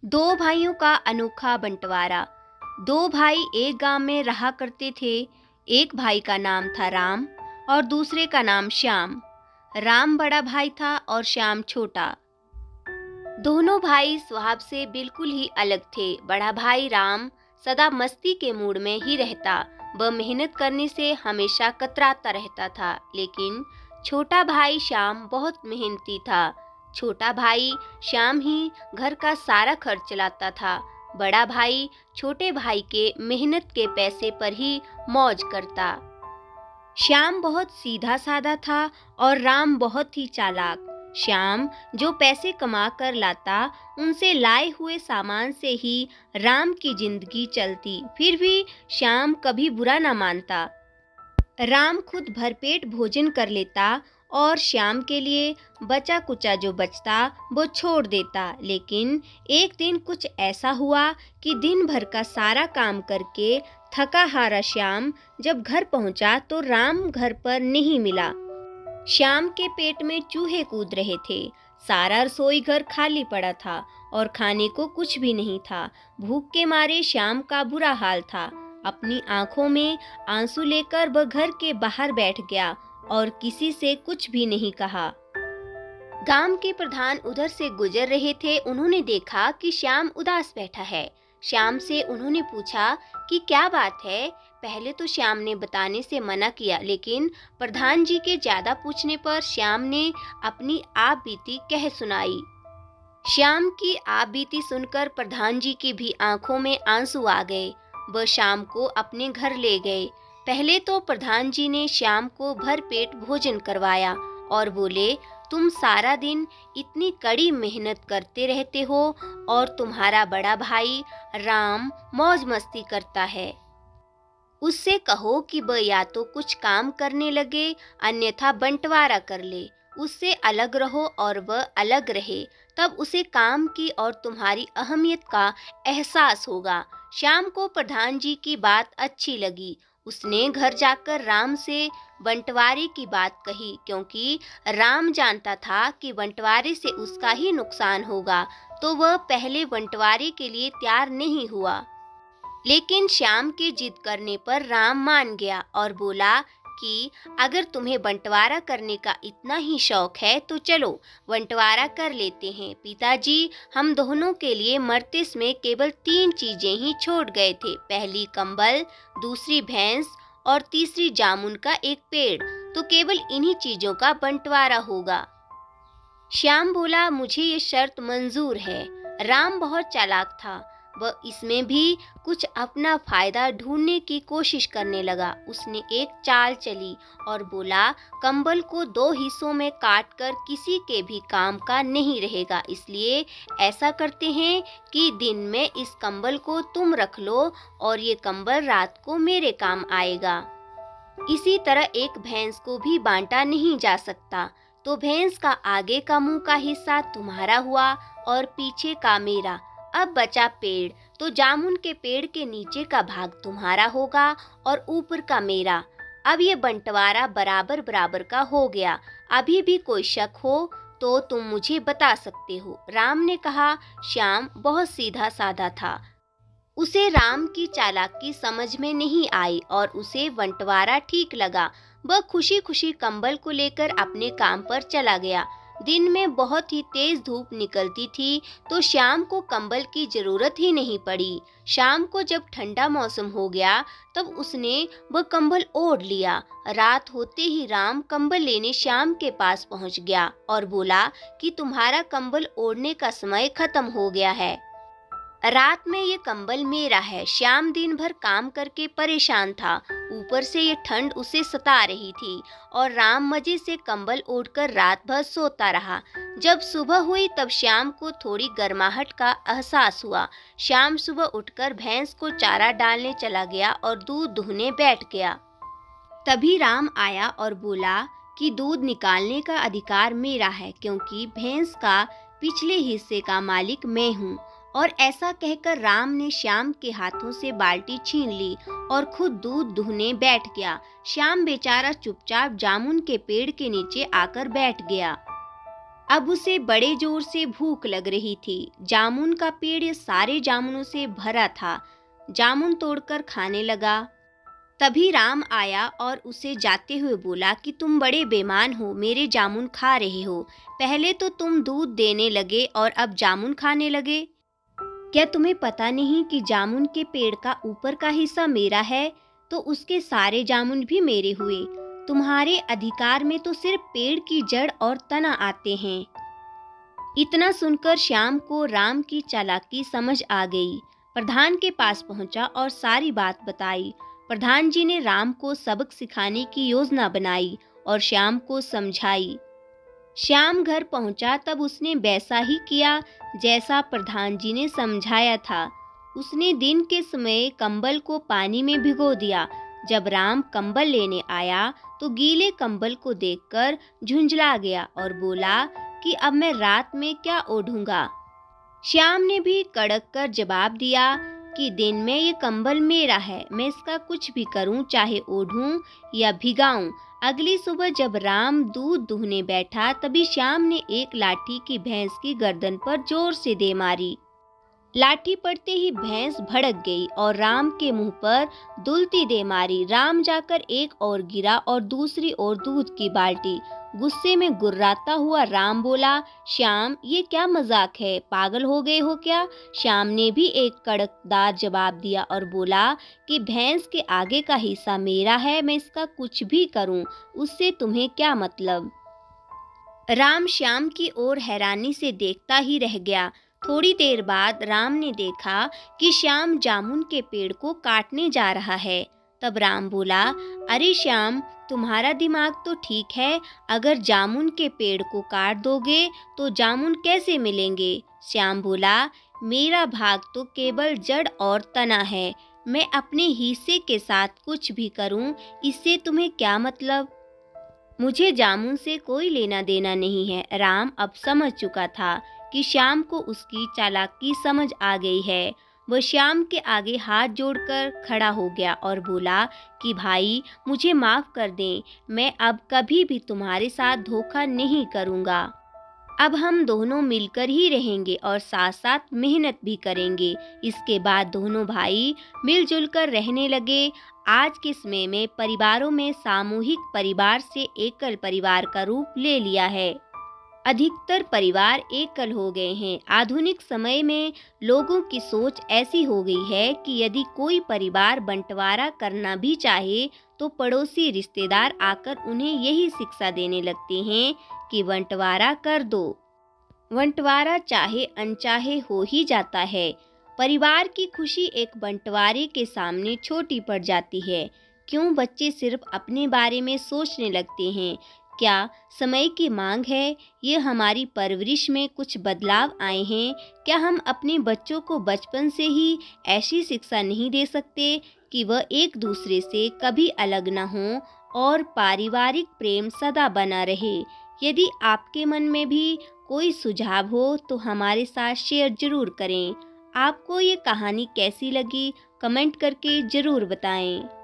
दो भाइयों का अनोखा बंटवारा। दो भाई एक गांव में रहा करते थे। एक भाई का नाम था राम और दूसरे का नाम श्याम। राम बड़ा भाई था और श्याम छोटा। दोनों भाई स्वभाव से बिल्कुल ही अलग थे। बड़ा भाई राम सदा मस्ती के मूड में ही रहता। वह मेहनत करने से हमेशा कतराता रहता था। लेकिन छोटा भाई श्याम बहुत मेहनती था। छोटा भाई श्याम ही घर का सारा खर्च चलाता था। बड़ा भाई छोटे भाई के मेहनत के पैसे पर ही मौज करता। श्याम बहुत सीधा साधा था और राम बहुत ही चालाक। श्याम जो पैसे कमा कर लाता, उनसे लाए हुए सामान से ही राम की जिंदगी चलती। फिर भी श्याम कभी बुरा न मानता। राम खुद भरपेट भोजन कर लेता और श्याम के लिए बचा कुचा जो बचता वो छोड़ देता। लेकिन एक दिन कुछ ऐसा हुआ कि दिन भर का सारा काम करके थका हारा श्याम जब घर पहुंचा तो राम घर पर नहीं मिला। श्याम के पेट में चूहे कूद रहे थे। सारा रसोई घर खाली पड़ा था और खाने को कुछ भी नहीं था। भूख के मारे श्याम का बुरा हाल था। अपनी आंखों में आंसू लेकर वह घर के बाहर बैठ गया और किसी से कुछ भी नहीं कहा। गांव के प्रधान उधर से गुजर रहे थे। उन्होंने देखा कि श्याम उदास बैठा है। श्याम से उन्होंने पूछा कि क्या बात है। पहले तो श्याम ने बताने से मना किया, लेकिन प्रधान जी के ज्यादा पूछने पर श्याम ने अपनी आप बीती कह सुनाई। श्याम की आप बीती सुनकर प्रधान जी की भी आंखों में आंसू आ गए। वह श्याम को अपने घर ले गए। पहले तो प्रधान जी ने श्याम को भरपेट भोजन करवाया और बोले, तुम सारा दिन इतनी कड़ी मेहनत करते रहते हो और तुम्हारा बड़ा भाई राम मौज मस्ती करता है। उससे कहो कि वह या तो कुछ काम करने लगे, अन्यथा बंटवारा कर ले। उससे अलग रहो और वह अलग रहे, तब उसे काम की और तुम्हारी अहमियत का एहसास होगा। श्याम को प्रधान जी की बात अच्छी लगी। उसने घर जाकर राम से बंटवारे की बात कही, क्योंकि राम जानता था कि बंटवारे से उसका ही नुकसान होगा, तो वह पहले बंटवारे के लिए तैयार नहीं हुआ। लेकिन श्याम के जिद करने पर राम मान गया और बोला कि अगर तुम्हें बंटवारा करने का इतना ही शौक है तो चलो बंटवारा कर लेते हैं। पिताजी हम दोनों के लिए मर्तिस में केवल 3 चीजें ही छोड़ गए थे। पहली कंबल, दूसरी भैंस और तीसरी जामुन का एक पेड़। तो केवल इन्हीं चीजों का बंटवारा होगा। श्याम बोला, मुझे ये शर्त मंजूर है। राम बहुत चालाक था। वह इसमें भी कुछ अपना फायदा ढूंढने की कोशिश करने लगा। उसने एक चाल चली और बोला, कंबल को 2 हिस्सों में काटकर किसी के भी काम का नहीं रहेगा। इसलिए ऐसा करते हैं कि दिन में इस कंबल को तुम रख लो और ये कंबल रात को मेरे काम आएगा। इसी तरह एक भैंस को भी बांटा नहीं जा सकता, तो भैंस का आगे का मुंह का हिस्सा तुम्हारा हुआ और पीछे का मेरा। अब बचा पेड़, तो जामुन के पेड़ के नीचे का भाग तुम्हारा होगा और ऊपर का मेरा। अब ये बंटवारा बराबर बराबर का हो गया। अभी भी कोई शक हो तो तुम मुझे बता सकते हो। राम ने कहा। श्याम बहुत सीधा साधा था। उसे राम की चालाकी समझ में नहीं आई और उसे बंटवारा ठीक लगा। वह खुशी खुशी कंबल को लेकर अपने काम पर चला गया। दिन में बहुत ही तेज धूप निकलती थी, तो श्याम को कंबल की जरूरत ही नहीं पड़ी। शाम को जब ठंडा मौसम हो गया, तब उसने वह कंबल ओढ़ लिया। रात होते ही राम कंबल लेने श्याम के पास पहुंच गया और बोला कि तुम्हारा कंबल ओढ़ने का समय खत्म हो गया है। रात में ये कंबल मेरा है। श्याम दिन भर काम करके परेशान था, ऊपर से ये ठंड उसे सता रही थी और राम मजे से कंबल ओढ़कर रात भर सोता रहा। जब सुबह हुई तब श्याम को थोड़ी गर्माहट का एहसास हुआ। श्याम सुबह उठकर भैंस को चारा डालने चला गया और दूध दुहने बैठ गया। तभी राम आया और बोला कि दूध निकालने का अधिकार मेरा है, क्योंकि भैंस का पिछले हिस्से का मालिक मैं हूँ। और ऐसा कहकर राम ने श्याम के हाथों से बाल्टी छीन ली और खुद दूध दुहने बैठ गया। श्याम बेचारा चुपचाप जामुन के पेड़ के नीचे आकर बैठ गया। अब उसे बड़े जोर से भूख लग रही थी। जामुन का पेड़ सारे जामुनों से भरा था। जामुन तोड़कर खाने लगा। तभी राम आया और उसे जाते हुए बोला कि तुम बड़े बेईमान हो, मेरे जामुन खा रहे हो। पहले तो तुम दूध देने लगे और अब जामुन खाने लगे। क्या तुम्हें पता नहीं कि जामुन के पेड़ का ऊपर का हिस्सा मेरा है, तो उसके सारे जामुन भी मेरे हुए। तुम्हारे अधिकार में तो सिर्फ पेड़ की जड़ और तना आते हैं। इतना सुनकर श्याम को राम की चालाकी समझ आ गई। प्रधान के पास पहुंचा और सारी बात बताई। प्रधान जी ने राम को सबक सिखाने की योजना बनाई और श्याम को समझाई। श्याम घर पहुंचा तब उसने वैसा ही किया जैसा प्रधान जी ने समझाया था। उसने दिन के समय कंबल को पानी में भिगो दिया। जब राम कंबल लेने आया तो गीले कंबल को देखकर झुंझला गया और बोला कि अब मैं रात में क्या ओढ़ूंगा। श्याम ने भी कड़क कर जवाब दिया कि दिन में ये कंबल मेरा है, मैं इसका कुछ भी करूं, चाहे ओढ़ूं या भिगाऊं। अगली सुबह जब राम दूध दूहने बैठा तभी श्याम ने एक लाठी की भैंस की गर्दन पर जोर से दे मारी। लाठी पड़ते ही भैंस भड़क गई और राम के मुंह पर दुलती दे मारी। राम जाकर एक ओर गिरा और दूसरी ओर दूध की बाल्टी। गुस्से में गुर्राता हुआ राम बोला, श्याम ये क्या मजाक है, पागल हो गए हो क्या। श्याम ने भी एक कड़कदार जवाब दिया और बोला कि भैंस के आगे का हिस्सा मेरा है, मैं इसका कुछ भी करूं, उससे तुम्हें क्या मतलब। राम श्याम की ओर हैरानी से देखता ही रह गया। थोड़ी देर बाद राम ने देखा कि श्याम जामुन के पेड़ को काटने जा रहा है। तब राम बोला, अरे श्याम, तुम्हारा दिमाग तो ठीक है, अगर जामुन के पेड़ को काट दोगे तो जामुन कैसे मिलेंगे। श्याम बोला, मेरा भाग तो केवल जड़ और तना है, मैं अपने हिस्से के साथ कुछ भी करूं, इससे तुम्हें क्या मतलब। मुझे जामुन से कोई लेना देना नहीं है। राम अब समझ चुका था कि श्याम को उसकी चालाकी समझ आ गई है। वह श्याम के आगे हाथ जोड़कर खड़ा हो गया और बोला कि भाई मुझे माफ कर दें, मैं अब कभी भी तुम्हारे साथ धोखा नहीं करूँगा। अब हम दोनों मिलकर ही रहेंगे और साथ साथ मेहनत भी करेंगे। इसके बाद दोनों भाई मिलजुल कर रहने लगे। आज के समय में परिवारों में सामूहिक परिवार से एकल परिवार का रूप ले लिया है। अधिकतर परिवार एकल हो गए हैं। आधुनिक समय में लोगों की सोच ऐसी हो गई है कि यदि कोई परिवार बंटवारा करना भी चाहे तो पड़ोसी रिश्तेदार आकर उन्हें यही शिक्षा देने लगते हैं कि बंटवारा कर दो। बंटवारा चाहे अनचाहे हो ही जाता है। परिवार की खुशी एक बंटवारे के सामने छोटी पड़ जाती है। क्यों बच्चे सिर्फ अपने बारे में सोचने लगते हैं। क्या समय की मांग है, ये हमारी परवरिश में कुछ बदलाव आए हैं। क्या हम अपने बच्चों को बचपन से ही ऐसी शिक्षा नहीं दे सकते कि वह एक दूसरे से कभी अलग न हों और पारिवारिक प्रेम सदा बना रहे। यदि आपके मन में भी कोई सुझाव हो तो हमारे साथ शेयर जरूर करें। आपको ये कहानी कैसी लगी कमेंट करके जरूर बताएं।